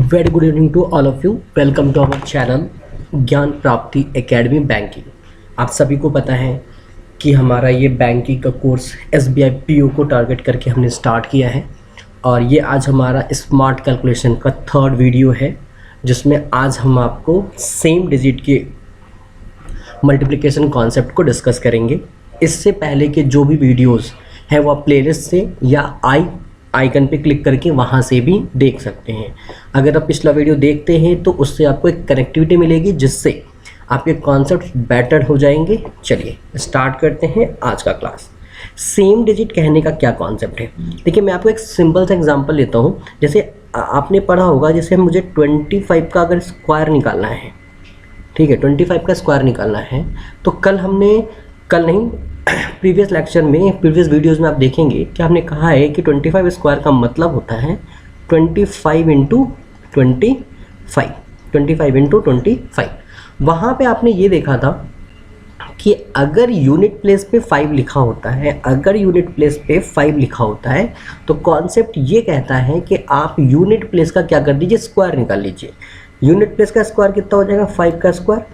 Very good evening to all of you. Welcome to our channel Gyan Prapti academy banking. आप सभी को पता है कि हमारा ये बैंकिंग का कोर्स SBI PO को टारगेट करके हमने स्टार्ट किया है और ये आज हमारा स्मार्ट कैलकुलेशन का थर्ड वीडियो है, जिसमें आज हम आपको सेम डिजिट के मल्टीप्लिकेशन कॉन्सेप्ट को डिस्कस करेंगे। इससे पहले के जो भी वीडियोस हैं वो आप प्लेलिस्ट से या आइकन पे क्लिक करके वहाँ से भी देख सकते हैं। अगर आप पिछला वीडियो देखते हैं तो उससे आपको एक कनेक्टिविटी मिलेगी, जिससे आपके कॉन्सेप्ट बेटर हो जाएंगे। चलिए स्टार्ट करते हैं आज का क्लास। सेम डिजिट कहने का क्या कॉन्सेप्ट है, देखिए मैं आपको एक सिंपल सा एग्जांपल लेता हूँ। जैसे आपने पढ़ा होगा, जैसे मुझे 25 का अगर स्क्वायर निकालना है, ठीक है, 25 का स्क्वायर निकालना है, तो कल नहीं प्रीवियस लेक्चर में, प्रीवियस वीडियोस में आप देखेंगे कि हमने कहा है कि 25 स्क्वायर का मतलब होता है 25 इंटू 25। वहाँ पे आपने ये देखा था कि अगर यूनिट प्लेस पे 5 लिखा होता है, तो कॉन्सेप्ट ये कहता है कि आप यूनिट प्लेस का क्या कर दीजिए, स्क्वायर निकाल लीजिए। यूनिट प्लेस का स्क्वायर कितना हो जाएगा, 5 का स्क्वायर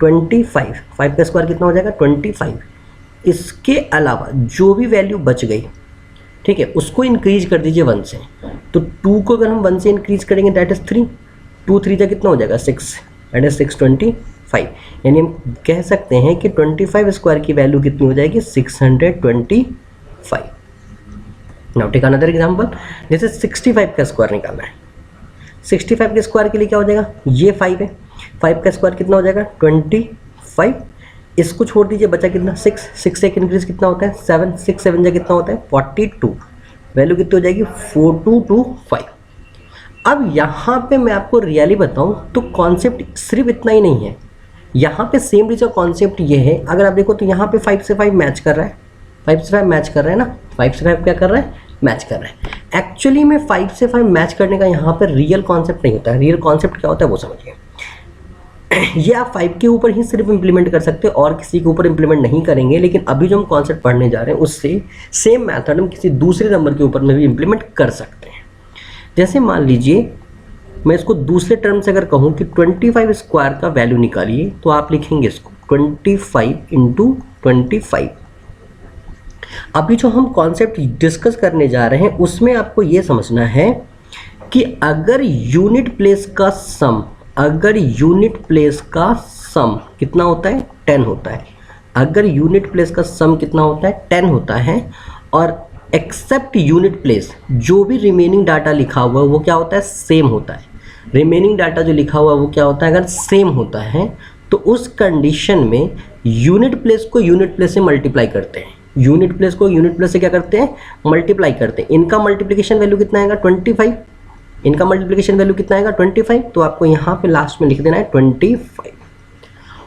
25, 5 का स्क्वायर कितना हो जाएगा 25। इसके अलावा जो भी वैल्यू बच गई, ठीक है, उसको इंक्रीज कर दीजिए 1 से। तो 2 को अगर हम 1 से इंक्रीज करेंगे दैट इज 3, 2 3 जा कितना हो जाएगा 6, दैट इज 625। यानी हम कह सकते हैं कि 25 स्क्वायर की वैल्यू कितनी हो जाएगी 625। नाउ टेक अनदर एग्जांपल, जैसे 65 का स्क्वायर निकालना है। 65 के स्क्वायर के लिए क्या हो जाएगा, ये 5 है, 5 का स्क्वायर कितना हो जाएगा 25। इसको छोड़ दीजिए, बचा कितना 6, 6 से एक इंक्रीज कितना होता है 7, 6 7 जा कितना होता है 42। वैल्यू कितनी हो जाएगी 4225। अब यहाँ पे मैं आपको रियली बताऊँ तो कॉन्सेप्ट सिर्फ इतना ही नहीं है। यहाँ पे सेम डिजिट का कॉन्सेप्ट ये है, अगर आप देखो तो यहाँ पे 5 से 5 मैच कर रहा है, 5 से 5 मैच कर रहा है ना, 5 से 5 क्या कर रहा है, मैच कर रहा है। एक्चुअली में 5 से 5 मैच करने का यहाँ पर रियल कॉन्सेप्ट नहीं होता है। रियल कॉन्सेप्ट क्या होता है वो समझिए। ये आप 5 के ऊपर ही सिर्फ इंप्लीमेंट कर सकते हो और किसी के ऊपर इंप्लीमेंट नहीं करेंगे, लेकिन अभी जो हम कॉन्सेप्ट पढ़ने जा रहे हैं उससे सेम मेथड हम किसी दूसरे नंबर के ऊपर में भी इंप्लीमेंट कर सकते हैं। जैसे मान लीजिए मैं इसको दूसरे टर्म से अगर कहूँ कि 25 स्क्वायर का वैल्यू निकालिए, तो आप लिखेंगे इसको 25 इंटू 25। अभी जो हम कॉन्सेप्ट डिस्कस करने जा रहे हैं उसमें आपको ये समझना है कि अगर यूनिट प्लेस का सम कितना होता है 10 होता है, अगर यूनिट प्लेस का सम कितना होता है 10 होता है, और एक्सेप्ट यूनिट प्लेस जो भी रिमेनिंग डाटा लिखा हुआ है वो क्या होता है, सेम होता है। रिमेनिंग डाटा जो लिखा हुआ है वो क्या होता है, अगर सेम होता है तो उस कंडीशन में यूनिट प्लेस को यूनिट प्लेस से मल्टीप्लाई करते हैं। यूनिट प्लेस को यूनिट प्लेस से क्या करते हैं, मल्टीप्लाई करते हैं। इनका मल्टीप्लिकेशन वैल्यू कितना आएगा 25, इनका मल्टीप्लिकेशन वैल्यू कितना आएगा 25, तो आपको यहाँ पे लास्ट में लिख देना है 25।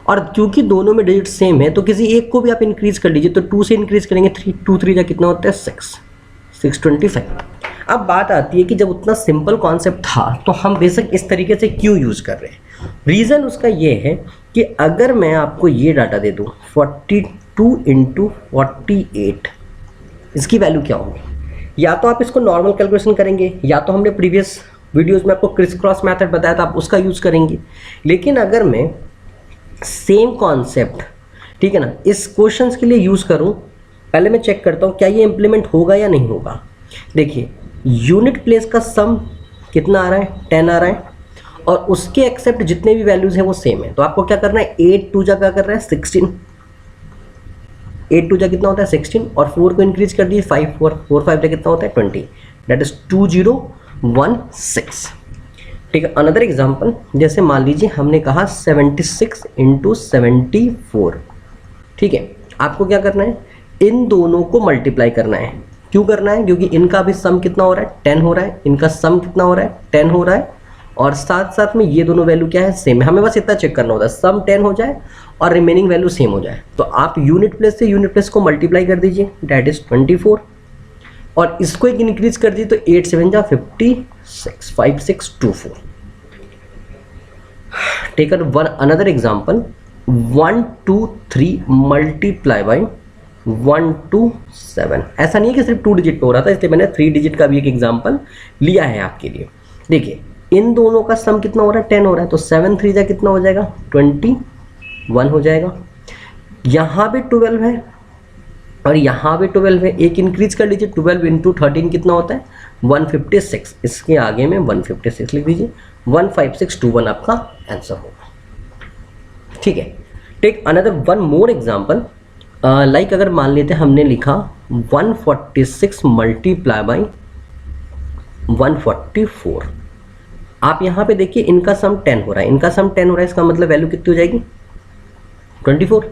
और क्योंकि दोनों में डिजिट सेम है तो किसी एक को भी आप इंक्रीज कर लीजिए, तो 2 से इंक्रीज करेंगे 3, 2 3 जा कितना होता है 625। अब बात आती है कि जब उतना सिंपल कॉन्सेप्ट था तो हम बेशक इस तरीके से क्यों यूज़ कर रहे हैं। रीज़न उसका ये है कि अगर मैं आपको ये डाटा दे दूँ 42 इंटू 48, इसकी वैल्यू क्या होगी, या तो आप इसको नॉर्मल कैलकुलेशन करेंगे, या तो हमने प्रीवियस वीडियोस में आपको क्रिस क्रॉस मेथड बताया था, आप उसका यूज़ करेंगे। लेकिन अगर मैं सेम कॉन्सेप्ट, ठीक है ना, इस क्वेश्चंस के लिए यूज़ करूं, पहले मैं चेक करता हूं क्या ये इंप्लीमेंट होगा या नहीं होगा। देखिए यूनिट प्लेस का सम कितना आ रहा है 10 आ रहा है, और उसके एक्सेप्ट जितने भी वैल्यूज़ हैं वो सेम है। तो आपको क्या करना है, 8 2 जा क्या कर रहा है 16, 8 2 जा कितना होता है 16, और 4 को इंक्रीज कर दिए 5, 4 5 जा कितना होता है 20, दैट इज 2016। ठीक है, अनदर एग्जांपल, जैसे मान लीजिए हमने कहा 76 इंटू 74, ठीक है, आपको क्या करना है, इन दोनों को मल्टीप्लाई करना है। क्यों करना है, क्योंकि इनका भी सम कितना हो रहा है 10 हो रहा है, इनका सम कितना हो रहा है 10 हो रहा है, और साथ साथ में ये दोनों वैल्यू क्या है, सेम है। हमें बस इतना चेक करना होता है सम 10 हो जाए और रिमेनिंग वैल्यू सेम हो जाए, तो आप यूनिट प्लेस से यूनिट प्लेस को मल्टीप्लाई कर दीजिए, दैट इज 24, और इसको एक इंक्रीज कर दीजिए तो 8 7 जा 56, 5624। Take another example, 1 2 3 multiply by 1 2 7। ऐसा नहीं है कि सिर्फ 2 डिजिट पे हो रहा था, इसलिए मैंने 3 डिजिट का भी एक एग्जांपल लिया है आपके लिए। देखिए इन दोनों का सम कितना हो रहा है 10 हो रहा है, तो 7 3 जा कितना हो जाएगा 21 हो जाएगा। यहाँ पे 12 है और यहाँ पे 12 है, एक इंक्रीज कर लीजिए, 12 इंटू 13 कितना होता है 156, इसके आगे में 156 लिख दीजिए, 15621 आपका आंसर होगा। ठीक है, take another one more example, like अगर मान लेते हमने लिखा 146 मल्टीप्लाई बाई 144, आप यहाँ पे देखिए इनका सम 10 हो रहा है, इनका सम 10 हो रहा है, इसका मतलब वैल्यू कितनी हो जाएगी 24,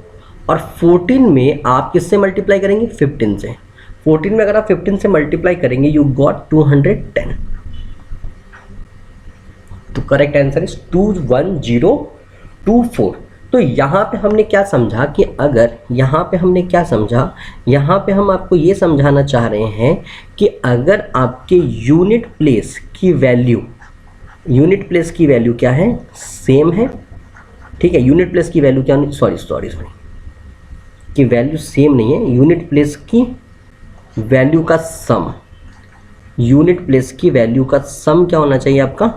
और 14 में आप किससे मल्टीप्लाई करेंगे 15 से, 14 में अगर आप 15 से मल्टीप्लाई करेंगे यू गॉट 210, तो करेक्ट आंसर इज 21024। तो यहाँ पे हमने क्या समझा कि अगर यहाँ पे हमने क्या समझा, यहाँ पे हम आपको ये समझाना चाह रहे हैं कि अगर आपके यूनिट प्लेस की वैल्यू क्या है सेम है, ठीक है, यूनिट प्लेस की वैल्यू क्या, सॉरी कि वैल्यू सेम नहीं है, यूनिट प्लेस की वैल्यू का सम, यूनिट प्लेस की वैल्यू का सम क्या होना चाहिए आपका,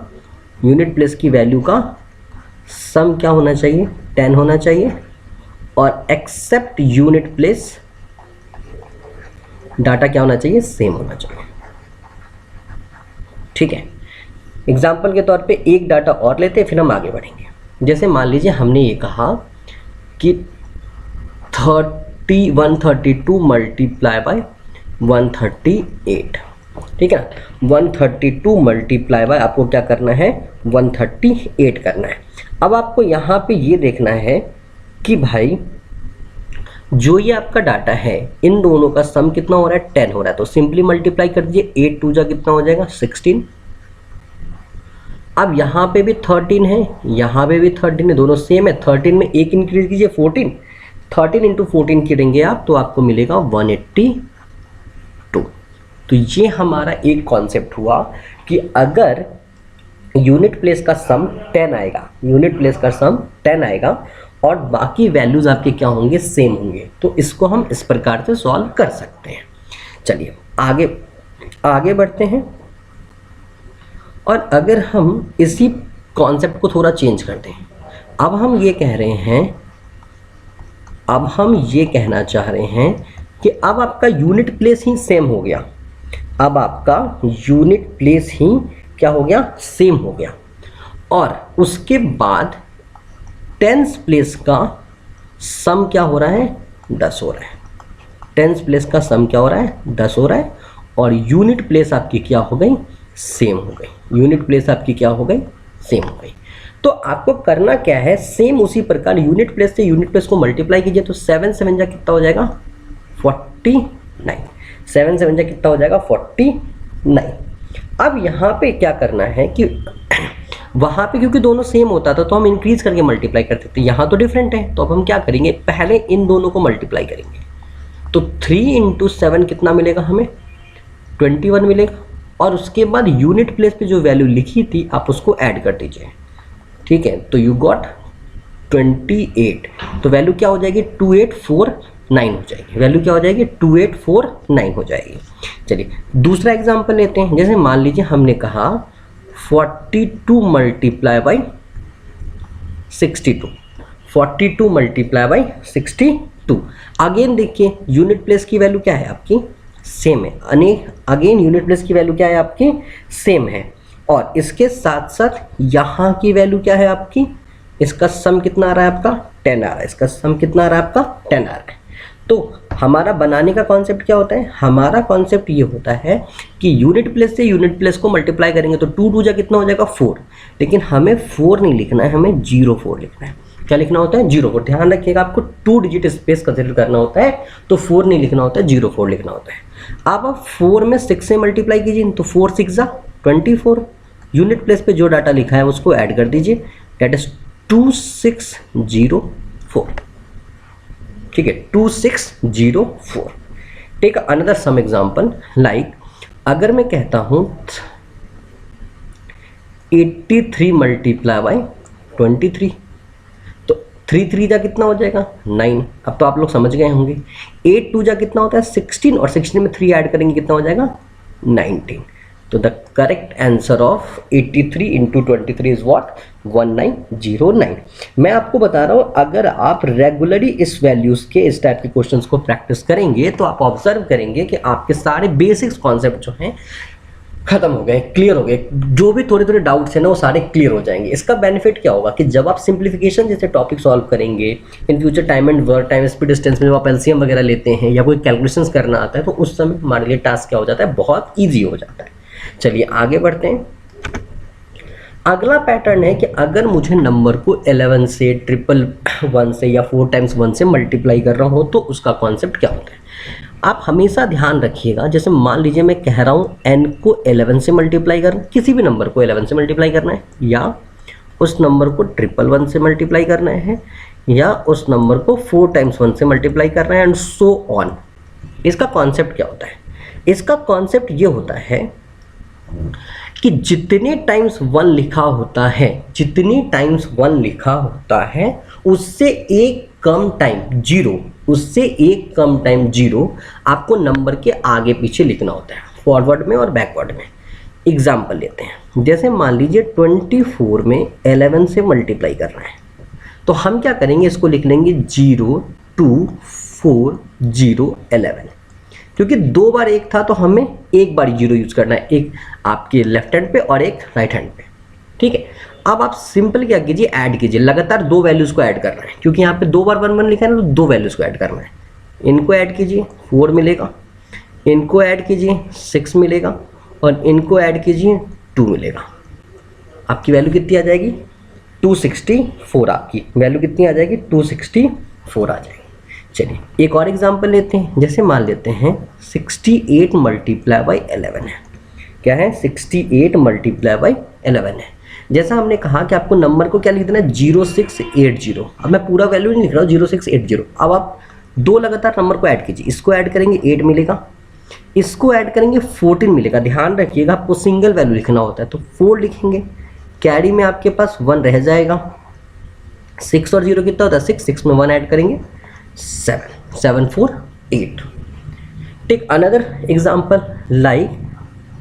यूनिट प्लेस की वैल्यू का सम क्या होना चाहिए 10 होना चाहिए, और एक्सेप्ट यूनिट प्लेस डाटा क्या होना चाहिए सेम होना चाहिए। ठीक है, एग्जाम्पल के तौर पे एक डाटा और लेते हैं फिर हम आगे बढ़ेंगे। जैसे मान लीजिए हमने ये कहा कि 132 मल्टीप्लाई बाय 138, ठीक है, 132 मल्टीप्लाई बाय आपको क्या करना है 138 करना है। अब आपको यहाँ पे ये देखना है कि भाई जो ये आपका डाटा है इन दोनों का सम कितना हो रहा है 10 हो रहा है, तो सिंपली मल्टीप्लाई कर दीजिए, 8 2 जा कितना हो जाएगा 16। अब यहाँ पे भी 13 है, यहाँ पे भी 13 है, दोनों सेम है, 13 में एक इंक्रीज कीजिए 14, 13 इंटू 14 करेंगे आप तो आपको मिलेगा 182। तो ये हमारा एक कॉन्सेप्ट हुआ कि अगर यूनिट प्लेस का सम 10 आएगा, यूनिट प्लेस का सम 10 आएगा और बाकी वैल्यूज आपके क्या होंगे सेम होंगे, तो इसको हम इस प्रकार से सॉल्व कर सकते हैं। चलिए आगे बढ़ते हैं, और अगर हम इसी कॉन्सेप्ट को थोड़ा चेंज करते हैं, अब हम ये कह रहे हैं, अब हम ये कहना चाह रहे हैं कि अब आपका यूनिट प्लेस ही सेम हो गया, अब आपका यूनिट प्लेस ही क्या हो गया सेम हो गया, और उसके बाद टेंस प्लेस का सम क्या हो रहा है 10 हो रहा है, टेंस प्लेस का सम क्या हो रहा है 10 हो रहा है, और यूनिट प्लेस आपकी क्या हो गई सेम हो गई, यूनिट प्लेस आपकी क्या हो गई सेम हो गई। तो आपको करना क्या है, सेम उसी प्रकार यूनिट प्लेस से यूनिट प्लेस को मल्टीप्लाई कीजिए, तो 7 7 जा कितना हो जाएगा 49, 7 7 जा कितना हो जाएगा 49। अब यहाँ पे क्या करना है कि वहाँ पे क्योंकि दोनों सेम होता था तो हम इंक्रीज करके मल्टीप्लाई करते थे, यहाँ तो डिफरेंट है, तो अब हम क्या करेंगे पहले इन दोनों को मल्टीप्लाई करेंगे, तो 3 इंटू 7 कितना मिलेगा हमें 21 मिलेगा, और उसके बाद यूनिट प्लेस पे जो वैल्यू लिखी थी आप उसको ऐड कर दीजिए, ठीक है, तो यू गॉट 28, तो वैल्यू क्या हो जाएगी 2849 हो जाएगी, वैल्यू क्या हो जाएगी 2849 हो जाएगी। चलिए दूसरा एग्जांपल लेते हैं, जैसे मान लीजिए हमने कहा 42 multiply by 62, 42 multiply by 62, again देखिए यूनिट प्लेस की वैल्यू क्या है आपकी सेम है, अगेन यूनिट प्लेस की वैल्यू क्या है आपकी सेम है, और इसके साथ साथ यहाँ की वैल्यू क्या है आपकी, इसका सम कितना आ रहा है आपका 10 आ रहा है, इसका सम कितना आ रहा है आपका 10 आ रहा है। तो हमारा बनाने का कॉन्सेप्ट क्या होता है, हमारा कॉन्सेप्ट ये होता है कि यूनिट प्लेस से यूनिट प्लेस को मल्टीप्लाई करेंगे तो 2 2 जा कितना हो जाएगा 4, लेकिन हमें 4 नहीं लिखना है, हमें 04 लिखना है। क्या लिखना होता है 04, ध्यान रखिएगा आपको 2 डिजिट स्पेस कंसिडर करना होता है, तो 4 नहीं लिखना होता है 04 लिखना होता है। अब आप 4 में 6 से मल्टीप्लाई कीजिए, तो 4 6 जा 24, यूनिट प्लेस पे जो डाटा लिखा है उसको ऐड कर दीजिए, दैट इज 2604, ठीक है 2604। Take another some example, like अगर मैं कहता हूं 83 मल्टीप्लाई बाई 23, तो 3 3 जा कितना हो जाएगा 9, अब तो आप लोग समझ गए होंगे। 8 2 जा कितना होता है 16, और 16 में 3 ऐड करेंगे कितना हो जाएगा 19। तो the correct answer of 83 into 23 is what 1909। मैं आपको बता रहा हूँ, अगर आप रेगुलरली इस वैल्यूज के इस टाइप के क्वेश्चंस को प्रैक्टिस करेंगे तो आप ऑब्जर्व करेंगे कि आपके सारे बेसिक्स कॉन्सेप्ट जो हैं खत्म हो गए, क्लियर हो गए। जो भी थोड़े थोड़े डाउट्स हैं ना वो सारे क्लियर हो जाएंगे। इसका बेनिफिट क्या होगा कि जब आप सिंप्लीफिकेशन जैसे टॉपिक सॉल्व करेंगे in future, time and work, time speed distance में जब आप एलसीएम वगैरह लेते हैं या कोई कैलकुलेशंस करना आता है तो उस समय हमारे लिए टास्क क्या हो जाता है, बहुत ईजी हो जाता है। चलिए आगे बढ़ते हैं। अगला पैटर्न है कि अगर मुझे नंबर को 11 से 111 से या 4 टाइम्स 1 से मल्टीप्लाई कर रहा हूँ तो उसका कॉन्सेप्ट क्या होता है। आप हमेशा ध्यान रखिएगा, जैसे मान लीजिए मैं कह रहा हूँ n को 11 से मल्टीप्लाई करना, किसी भी नंबर को 11 से मल्टीप्लाई करना है, या उस नंबर को 111 से मल्टीप्लाई करना है, या उस नंबर को 4 टाइम्स 1 से मल्टीप्लाई करना है, एंड सो ऑन। इसका कॉन्सेप्ट क्या होता है? इसका कॉन्सेप्ट ये होता है कि जितने टाइम्स 1 लिखा होता है, जितनी टाइम्स 1 लिखा होता है उससे एक कम टाइम जीरो, उससे एक कम टाइम जीरो आपको नंबर के आगे पीछे लिखना होता है, फॉरवर्ड में और बैकवर्ड में। एग्जाम्पल लेते हैं, जैसे मान लीजिए 24 में 11 से मल्टीप्लाई करना है, तो हम क्या करेंगे, इसको लिख लेंगे 0 2 4 0 11, क्योंकि 2 बार 1 था तो हमें एक बार 0 यूज करना है, एक आपके लेफ्ट हैंड पे और एक राइट हैंड पे। ठीक है, अब आप सिंपल क्या कीजिए, ऐड कीजिए, लगातार 2 वैल्यूज को ऐड करना है, क्योंकि यहाँ पे 2 बार 1 1 लिखा है ना, तो 2 वैल्यूज को ऐड करना है। इनको ऐड कीजिए 4 मिलेगा, इनको ऐड कीजिए 6 मिलेगा, और इनको ऐड कीजिए 2 मिलेगा। आपकी वैल्यू कितनी आ जाएगी, 264। आपकी वैल्यू कितनी आ जाएगी, 264 आ जाएगी। चलिए एक और एग्जांपल लेते हैं, जैसे मान लेते हैं 68 मल्टीप्लाई बाई 11 है। क्या है, 68 मल्टीप्लाई बाई 11 है। जैसा हमने कहा कि आपको नंबर को क्या लिख देना है, 0680। अब मैं पूरा वैल्यू नहीं लिख रहा हूँ, 0680। अब आप 2 लगातार नंबर को ऐड कीजिए, इसको ऐड करेंगे 8 मिलेगा, इसको ऐड करेंगे 14 मिलेगा। ध्यान रखिएगा आपको सिंगल वैल्यू लिखना होता है, तो 4 लिखेंगे, कैरी में आपके पास 1 रह जाएगा। 6 और 0 कितना होता है, 6, 6 में 1 ऐड करेंगे 7, 7 4 8। Take another example like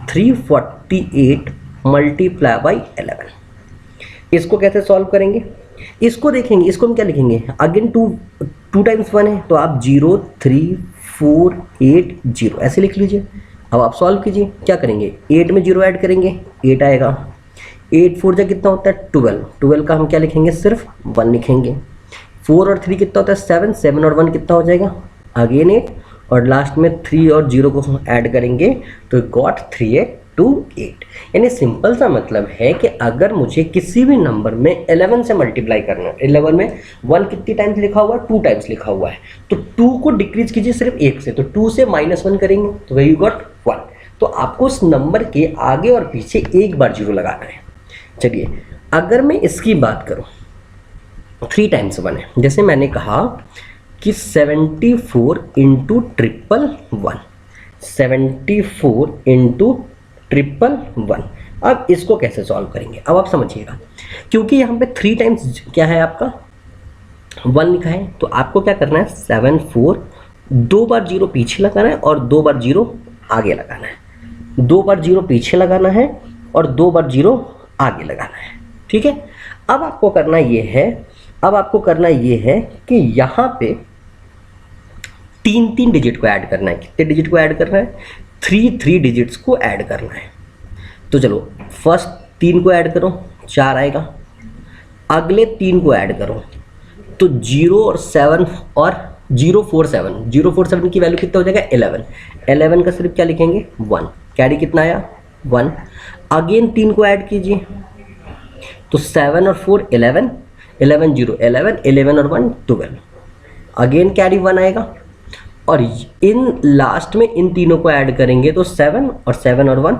348 multiply by 11। इसको कैसे सॉल्व करेंगे, इसको देखेंगे, इसको हम क्या लिखेंगे, अगेन 2 टाइम्स 1 है तो आप 0 3 4 8 0 ऐसे लिख लीजिए। अब आप सॉल्व कीजिए, क्या करेंगे, 8 में 0 ऐड करेंगे 8 आएगा, 8 4 जा कितना होता है 12, 12 का हम क्या लिखेंगे, सिर्फ 1 लिखेंगे। 4 और 3 कितना होता है 7, 7 और 1 कितना हो जाएगा, अगेन 8, और लास्ट में 3 और 0 को हम ऐड करेंगे तो गॉट 3828। यानी सिंपल सा मतलब है कि अगर मुझे किसी भी नंबर में 11 से मल्टीप्लाई करना है, 11 में 1 कितनी टाइम्स लिखा हुआ है, 2 टाइम्स लिखा हुआ है, तो 2 को डिक्रीज कीजिए सिर्फ 1 से, तो 2 से -1 करेंगे तो वही गॉट 1। तो आपको उस नंबर के आगे और पीछे एक बार 0 लगाना है। चलिए अगर मैं इसकी बात करूँ, 3 टाइम्स 1 है, जैसे मैंने कहा कि 74 इंटू 111, 74 इंटू 111। अब इसको कैसे सॉल्व करेंगे, अब आप समझिएगा, क्योंकि यहाँ पे 3 टाइम्स क्या है आपका 1 लिखा है, तो आपको क्या करना है, 7 4 2 बार 0 पीछे लगाना है और 2 बार 0 आगे लगाना है, 2 बार 0 पीछे लगाना है और 2 बार 0 आगे लगाना है। ठीक है, अब आपको करना ये है कि यहाँ पे 3 डिजिट को ऐड करना है। कितने डिजिट को ऐड करना है, 3 डिजिट्स को ऐड करना है। तो चलो फर्स्ट 3 को ऐड करो 4 आएगा, अगले 3 को ऐड करो तो 0 और 7 और 047 की वैल्यू कितना हो जाएगा 11, 11 का सिर्फ क्या लिखेंगे 1, कैरी कितना आया 1। अगेन 3 को ऐड कीजिए तो 7 और 4 11, 11 0 11, 11 और 1 12, अगेन कैरी 1 आएगा, और इन लास्ट में इन तीनों को ऐड करेंगे तो 7 और 7 और 1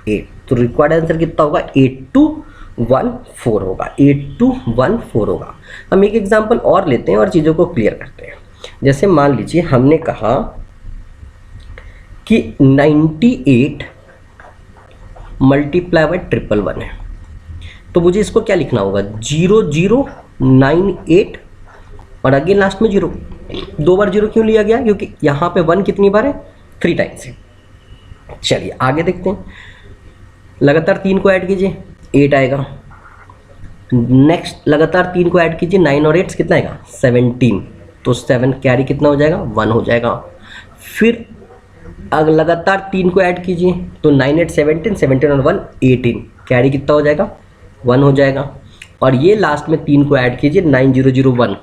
8, तो रिक्वायर्ड आंसर कितना होगा 8214 होगा, 8214 होगा। हम एक एग्जांपल और लेते हैं और चीज़ों को क्लियर करते हैं। जैसे मान लीजिए हमने कहा कि 98 मल्टीप्लाई बाई 111 है, तो मुझे इसको क्या लिखना होगा 0098 और अगेन लास्ट में 0। 2 बार 0 क्यों लिया गया, क्योंकि यहाँ पे 1 कितनी बार है 3 टाइम्स है। चलिए आगे देखते हैं, लगातार 3 को ऐड कीजिए 8 आएगा। नेक्स्ट लगातार 3 को ऐड कीजिए 9 और 8 कितना आएगा 17, तो 7 कैरी कितना हो जाएगा 1 हो जाएगा। फिर अगर लगातार 3 को ऐड कीजिए तो 9 8 17, 17 और 1 18, कैरी कितना हो जाएगा 1 हो जाएगा। और ये लास्ट में 3 को ऐड कीजिए 9001,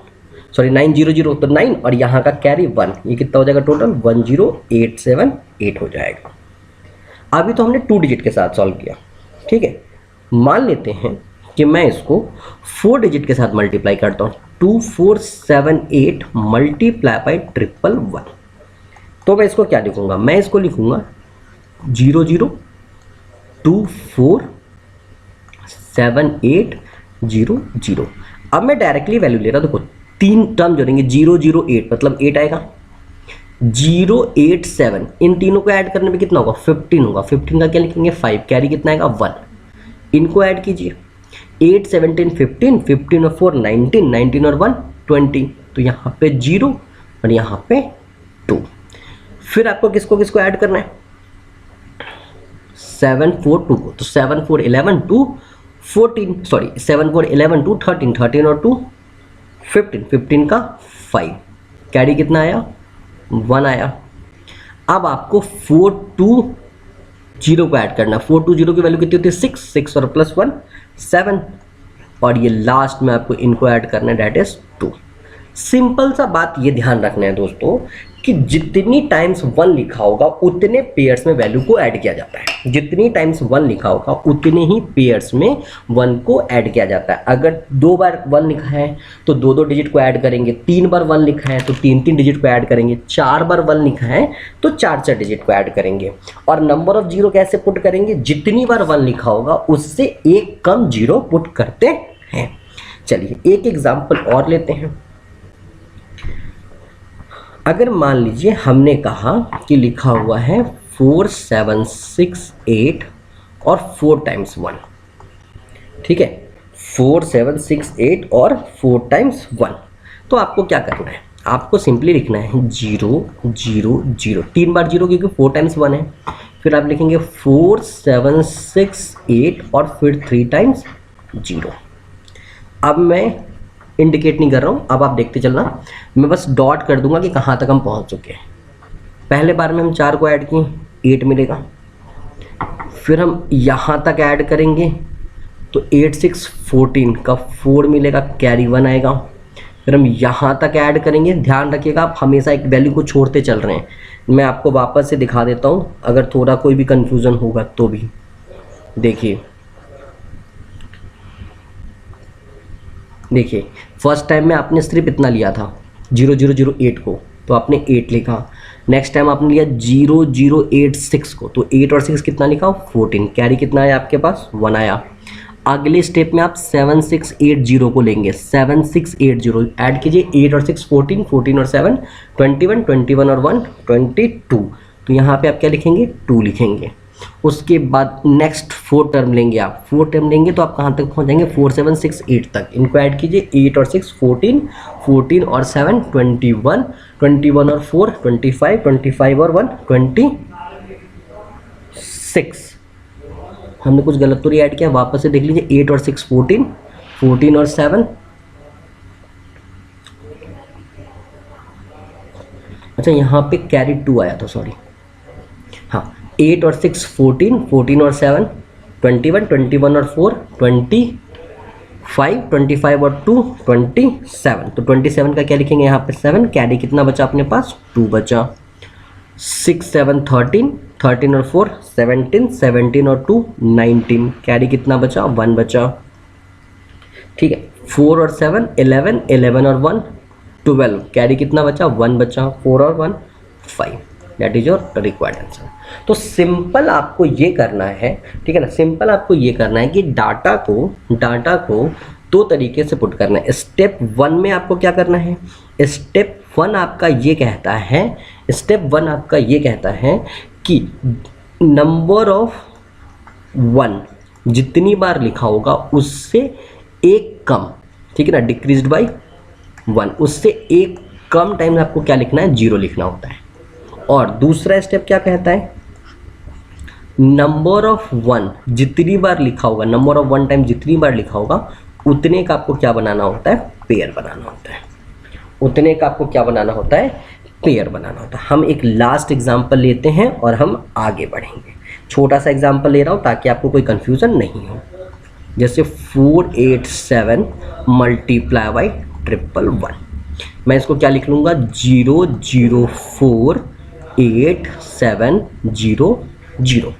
सॉरी 900 तो 9 और यहाँ का कैरी 1, ये कितना हो जाएगा टोटल 10878 हो जाएगा। अभी तो हमने 2 डिजिट के साथ सॉल्व किया, ठीक है। मान लेते हैं कि मैं इसको 4 डिजिट के साथ मल्टीप्लाई करता हूँ, 2478 मल्टीप्लाई बाई 111। तो मैं इसको क्या लिखूंगा, मैं इसको लिखूंगा 00247800। अब मैं डायरेक्टली वैल्यू ले रहा हूँ, देखो 3 टर्म जोड़ेंगे 008 मतलब 8 आएगा, 087 इन तीनों को ऐड करने में कितना होगा 15 होगा। 15 का क्या लिखेंगे 5, कैरी कितना आएगा 1, इनको ऐड कीजिए 8 17 15, 15 और 4 19, 19 और 1 20, तो यहाँ पे 0 और यहाँ पे 2। फिर आपको किसको किसको ऐड करना है 7 4 2 को, तो 7 4 11 2 14, सॉरी 7 4 11 2 13, 13 और 2 15, 15 का 5, कैरी कितना आया 1 आया। अब आपको 420 को ऐड करना, 420 की वैल्यू कितनी होती है 6, 6 और प्लस 1 7, और ये लास्ट में आपको इनको ऐड करना है डेट इज 2। सिंपल सा बात ये ध्यान रखना है दोस्तों कि जितनी टाइम्स 1 लिखा होगा उतने पेयर्स में वैल्यू को ऐड किया जाता है, जितनी टाइम्स 1 लिखा होगा उतने ही पेयर्स में 1 को ऐड किया जाता है। अगर 2 बार 1 लिखा है तो 2 डिजिट को ऐड करेंगे, 3 बार 1 लिखा है तो 3 डिजिट को ऐड करेंगे, 4 बार 1 लिखा है तो 4 डिजिट को ऐड करेंगे। और नंबर ऑफ जीरो कैसे पुट करेंगे, जितनी बार 1 लिखा होगा उससे एक कम जीरो पुट करते हैं। चलिए एक एग्जाम्पल और लेते हैं। अगर मान लीजिए हमने कहा कि लिखा हुआ है 4768 और 4 टाइम्स 1, ठीक है 4768 और 4 टाइम्स 1, तो आपको क्या करना है, आपको सिंपली लिखना है 0 0 0, 3 बार 0 क्योंकि 4 टाइम्स 1 है। फिर आप लिखेंगे 4768 और फिर 3 टाइम्स 0। अब मैं इंडिकेट नहीं कर रहा हूँ, अब आप देखते चलना, मैं बस डॉट कर दूंगा कि कहाँ तक हम पहुँच चुके हैं। पहले बार में हम 4 को ऐड किए 8 मिलेगा, फिर हम यहाँ तक ऐड करेंगे तो 8 6 14 का 4 मिलेगा, कैरी 1 आएगा। फिर हम यहाँ तक ऐड करेंगे, ध्यान रखिएगा आप हमेशा एक वैल्यू को छोड़ते चल रहे हैं। मैं आपको वापस से दिखा देता हूँ अगर थोड़ा कोई भी कन्फ्यूज़न होगा तो भी। देखिए फर्स्ट टाइम में आपने सिर्फ इतना लिया था 0008 को, तो आपने 8 लिखा। नेक्स्ट टाइम आपने लिया 0086 को, तो 8 और 6 कितना लिखा 14, कैरी कितना आया आपके पास 1 आया। अगले स्टेप में आप 7680 को लेंगे, 7680 ऐड कीजिए, 8 और 6 14, 14 और 7 21, 21 और 1 22, तो यहाँ पे आप क्या लिखेंगे 2 लिखेंगे। उसके बाद नेक्स्ट 4 टर्म लेंगे, आप 4 टर्म लेंगे तो आप कहाँ तक पहुँच जाएंगे 4768 तक। इनको ऐड कीजिए, 8 और 6 14, 14 और 7 21, 21 और 4 25, 25 और 1 26। हमने कुछ गलत तो नहीं ऐड किया, वापस से देख लीजिए, 8 और 6 14, 14 और 7, अच्छा यहाँ पे कैरी 2 आया था, सॉरी हाँ, 8 और 6 14, 14 और 7 21, 21 और 4 25, 25 और 2 27, तो 27 का क्या लिखेंगे यहाँ पे 7, कैरी कितना बचा अपने पास 2 बचा। 6 7 13, 13 और 4 17, 17 और 2 19, कैरी कितना बचा 1 बचा, ठीक है। 4 और 7 11, 11 और 1 12, कैरी कितना बचा 1 बचा, 4 और 1 5, that is your required answer. तो सिंपल आपको ये करना है, ठीक है ना, सिंपल आपको ये करना है कि डाटा को 2 तरीके से पुट करना है। स्टेप 1 में आपको क्या करना है, स्टेप 1 आपका ये कहता है कि नंबर ऑफ 1 जितनी बार लिखा होगा उससे एक कम, ठीक है ना, डिक्रीज्ड बाय 1, उससे एक कम टाइम आपको क्या लिखना है 0 लिखना होता है। और दूसरा स्टेप क्या कहता है, नंबर ऑफ वन जितनी बार लिखा होगा, नंबर ऑफ वन टाइम जितनी बार लिखा होगा उतने का आपको क्या बनाना होता है, पेयर बनाना होता है। उतने का आपको क्या बनाना होता है, पेयर बनाना होता है। हम एक लास्ट एग्जांपल लेते हैं और हम आगे बढ़ेंगे। छोटा सा एग्जांपल ले रहा हूँ ताकि आपको कोई कंफ्यूजन नहीं हो। जैसे 487 मल्टीप्लाई बाई 111, मैं इसको क्या लिख लूँगा, 0048700।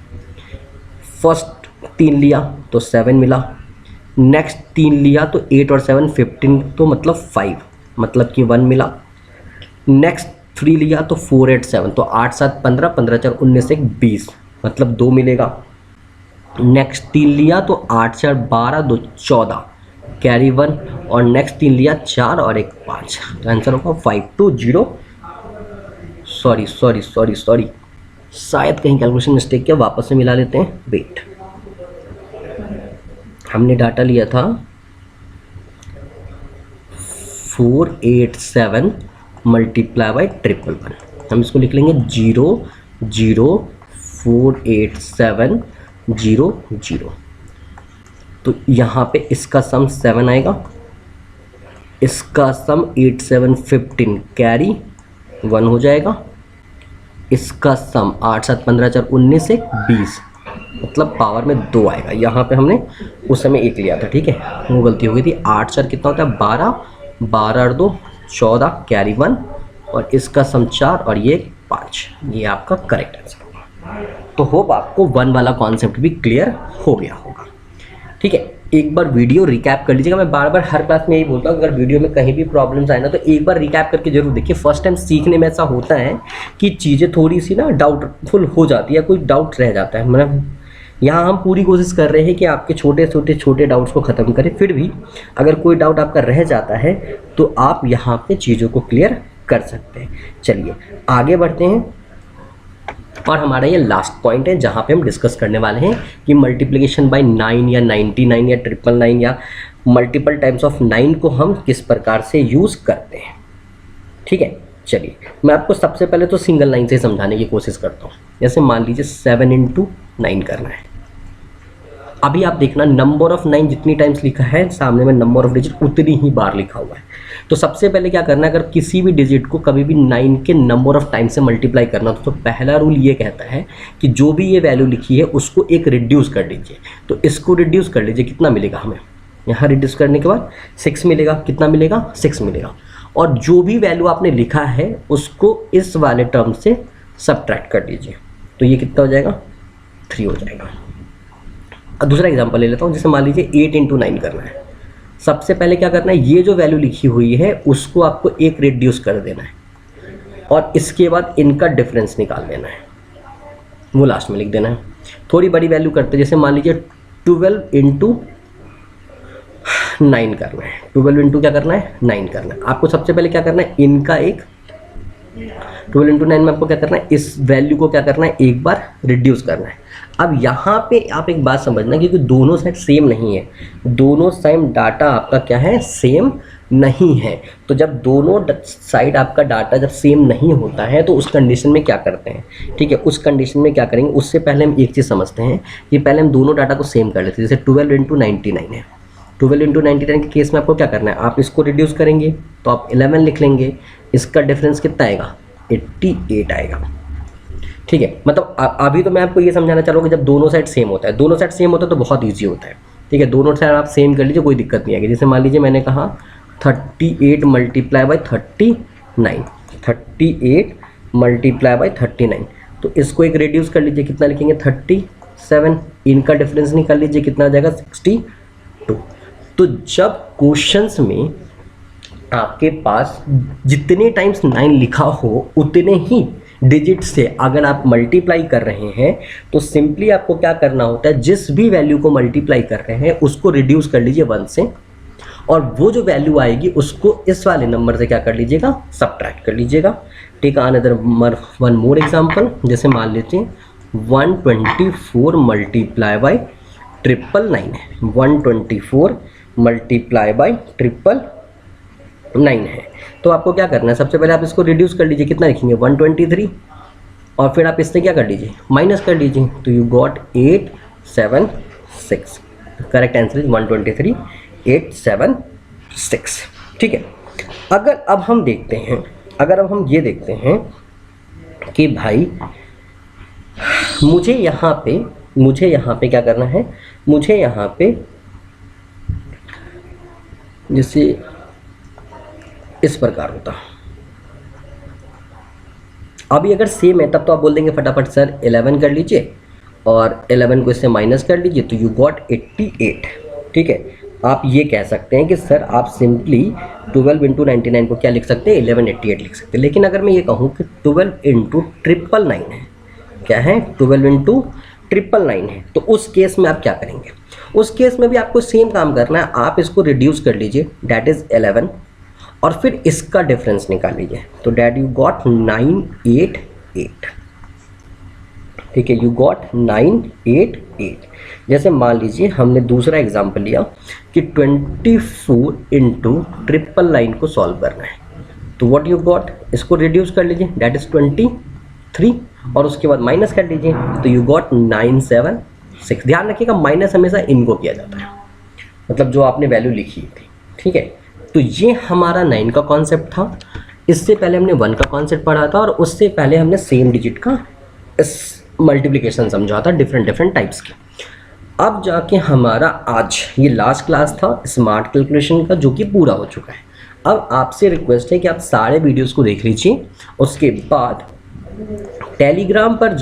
फर्स्ट 3 लिया तो 7 मिला, नेक्स्ट 3 लिया तो 8 और 7 15, तो मतलब 5, मतलब कि 1 मिला। नेक्स्ट 3 लिया तो 4 8 7, तो 8 7 15, 15 4 19 1 20, मतलब 2 मिलेगा। नेक्स्ट 3 लिया तो 8 4 12 2 14, कैरी 1, और नेक्स्ट 3 लिया 4 और 1 5, तो आंसर होगा 520। सॉरी शायद कहीं कैलकुलेशन मिस्टेक किया, वापस से मिला लेते हैं। वेट, हमने डाटा लिया था 487 मल्टीप्लाई बाई 111, हम इसको लिख लेंगे 0048700। तो यहाँ पे इसका सम 7 आएगा, इसका सम 8 7 15, कैरी 1 हो जाएगा। इसका सम 8 7 15 4 19 1 20, मतलब पावर में 2 आएगा। यहाँ पे हमने उस समय 1 लिया था, ठीक है, वो गलती हो गई थी। 8 4 कितना होता है, 12, 12 और 2 14, कैरी 1, और इसका सम 4 और ये 5, ये आपका करेक्ट आंसर होगा। तो होप आपको 1 वाला कॉन्सेप्ट भी क्लियर हो गया होगा, ठीक है। एक बार वीडियो रिकैप कर लीजिएगा। मैं बार बार हर क्लास में यही बोलता हूँ, अगर वीडियो में कहीं भी प्रॉब्लम्स आए ना तो एक बार रिकैप करके जरूर देखिए। फर्स्ट टाइम सीखने में ऐसा होता है कि चीज़ें थोड़ी सी ना डाउटफुल हो जाती है, कोई डाउट रह जाता है। मतलब यहाँ हम पूरी कोशिश कर रहे हैं कि आपके छोटे डाउट्स को ख़त्म करें। फिर भी अगर कोई डाउट आपका रह जाता है तो आप यहाँ पे चीज़ों को क्लियर कर सकते हैं। चलिए आगे बढ़ते हैं, और हमारा ये लास्ट पॉइंट है जहाँ पे हम डिस्कस करने वाले हैं कि मल्टीप्लिकेशन बाय 9 या 99 या 999 या मल्टीपल टाइम्स ऑफ 9 को हम किस प्रकार से यूज़ करते हैं, ठीक है। चलिए मैं आपको सबसे पहले तो सिंगल लाइन से समझाने की कोशिश करता हूँ। जैसे मान लीजिए 7 × 9 करना है। अभी आप देखना, नंबर ऑफ 9 जितनी टाइम्स लिखा है, सामने में नंबर ऑफ डिजिट उतनी ही बार लिखा हुआ है। तो सबसे पहले क्या करना है, अगर किसी भी डिजिट को कभी भी 9 के नंबर ऑफ टाइम से मल्टीप्लाई करना तो पहला रूल ये कहता है कि जो भी ये वैल्यू लिखी है उसको एक रिड्यूस कर लीजिए। तो इसको रिड्यूस कर लीजिए, कितना मिलेगा हमें, यहाँ रिड्यूस करने के बाद 6 मिलेगा। कितना मिलेगा, 6 मिलेगा। और जो भी वैल्यू आपने लिखा है उसको इस वाले टर्म से सबट्रैक्ट कर लीजिए, तो ये कितना हो जाएगा, 3 हो जाएगा। अब दूसरा एग्जांपल ले लेता हूँ। जैसे मान लीजिए 8 × 9 करना है। सबसे पहले क्या करना है, ये जो वैल्यू लिखी हुई है उसको आपको एक रिड्यूस कर देना है, और इसके बाद इनका डिफरेंस निकाल देना है, वो लास्ट में लिख देना है। थोड़ी बड़ी वैल्यू करते हैं, जैसे मान लीजिए 12 × 9 करना है। 12 × क्या करना है, 9 करना है। आपको सबसे पहले क्या करना है, इनका एक 12 × 9 में आपको क्या करना है, इस वैल्यू को क्या करना है, एक बार रिड्यूस करना है। अब यहाँ पे आप एक बात समझना, क्योंकि दोनों साइड सेम नहीं है, दोनों साइड डाटा आपका क्या है, सेम नहीं है। तो जब दोनों साइड आपका डाटा जब सेम नहीं होता है तो उस कंडीशन में क्या करते हैं, ठीक है, उस कंडीशन में क्या करेंगे, उससे पहले हम एक चीज़ समझते हैं कि पहले हम दोनों डाटा को सेम कर लेते हैं। जैसे 12 × 99 है, 12 × 99 के केस में आपको क्या करना है, आप इसको रिड्यूस करेंगे तो आप 11 लिख लेंगे। इसका डिफरेंस कितना आएगा, 88 आएगा, ठीक है। मतलब अभी तो मैं आपको ये समझाना चाह रहा हूँ कि जब दोनों साइड सेम होता है, दोनों साइड सेम होता है तो बहुत ईजी होता है, ठीक है। दोनों साइड आप सेम कर लीजिए, कोई दिक्कत नहीं आएगी। जैसे मान लीजिए मैंने कहा 38 मल्टीप्लाई बाई 39, 38 मल्टीप्लाई बाई 39, तो इसको एक रिड्यूस कर लीजिए, कितना लिखेंगे, 37। इनका डिफरेंस निकाल लीजिए, कितना आ जाएगा, 62। तो जब क्वेश्चंस में आपके पास जितने टाइम्स 9 लिखा हो उतने ही डिजिट से अगर आप मल्टीप्लाई कर रहे हैं तो सिंपली आपको क्या करना होता है, जिस भी वैल्यू को मल्टीप्लाई कर रहे हैं उसको रिड्यूस कर लीजिए 1 से, और वो जो वैल्यू आएगी उसको इस वाले नंबर से क्या कर लीजिएगा, सबट्रैक्ट कर लीजिएगा। Take another one more example. जैसे मान लेते हैं 124 मल्टीप्लाई बाई 999 है, 124 मल्टीप्लाई बाई 999 है। तो आपको क्या करना है, सबसे पहले आप इसको रिड्यूस कर लीजिए, कितना लिखेंगे, 123। और फिर आप इससे क्या कर लीजिए, माइनस कर लीजिए, तो you got 876। Correct answer is 123 876। ठीक है। अगर अब हम देखते हैं, अगर अब हम ये देखते हैं कि भाई मुझे यहाँ पे क्या करना है, मुझे यहाँ पे जैसे इस प्रकार होता, अभी अगर सेम है तब तो आप बोल देंगे फटाफट सर 11 कर लीजिए और 11 को इससे माइनस कर लीजिए, तो यू गॉट 88। ठीक है, आप ये कह सकते हैं कि सर आप सिंपली 12 इंटू 99 को क्या लिख सकते हैं, 1188 लिख सकते हैं। लेकिन अगर मैं ये कहूँ कि 12 इंटू 999 है, क्या है 12 इंटू 999 है, तो उस केस में आप क्या करेंगे, उस केस में भी आपको सेम काम करना है, आप इसको रिड्यूस कर लीजिए, डैट इज़ 11, और फिर इसका डिफरेंस निकाल लीजिए, तो डैट यू गॉट 988। ठीक है, यू गॉट 988। जैसे मान लीजिए हमने दूसरा एग्जांपल लिया कि 24 इंटू 999 को सॉल्व करना है, तो व्हाट यू गॉट, इसको रिड्यूस कर लीजिए, डैट इज 23, और उसके बाद माइनस कर लीजिए, तो यू गॉट 976। ध्यान रखिएगा माइनस हमेशा इनको किया जाता है, मतलब जो आपने वैल्यू लिखी थी। ठीक है, तो ये हमारा 9 का कॉन्सेप्ट था। इससे पहले हमने 1 का कॉन्सेप्ट पढ़ा था, और उससे पहले हमने सेम डिजिट का मल्टीप्लिकेशन समझा था, डिफरेंट टाइप्स की। अब जाके हमारा आज ये लास्ट क्लास था स्मार्ट कैलकुलेशन का, जो कि पूरा हो चुका है। अब आपसे रिक्वेस्ट है कि आप सारे वीडियोस को देख लीजिए, उसके बाद टेलीग्राम पर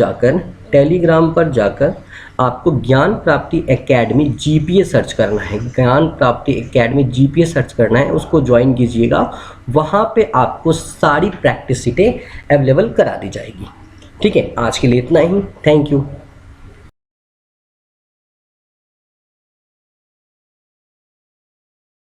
जाकर आपको ज्ञान प्राप्ति एकेडमी जीपीए सर्च करना है, ज्ञान प्राप्ति एकेडमी जीपीए सर्च करना है, उसको ज्वाइन कीजिएगा। वहाँ पे आपको सारी प्रैक्टिस सीटें अवेलेबल करा दी जाएगी। ठीक है, आज के लिए इतना ही, थैंक यू।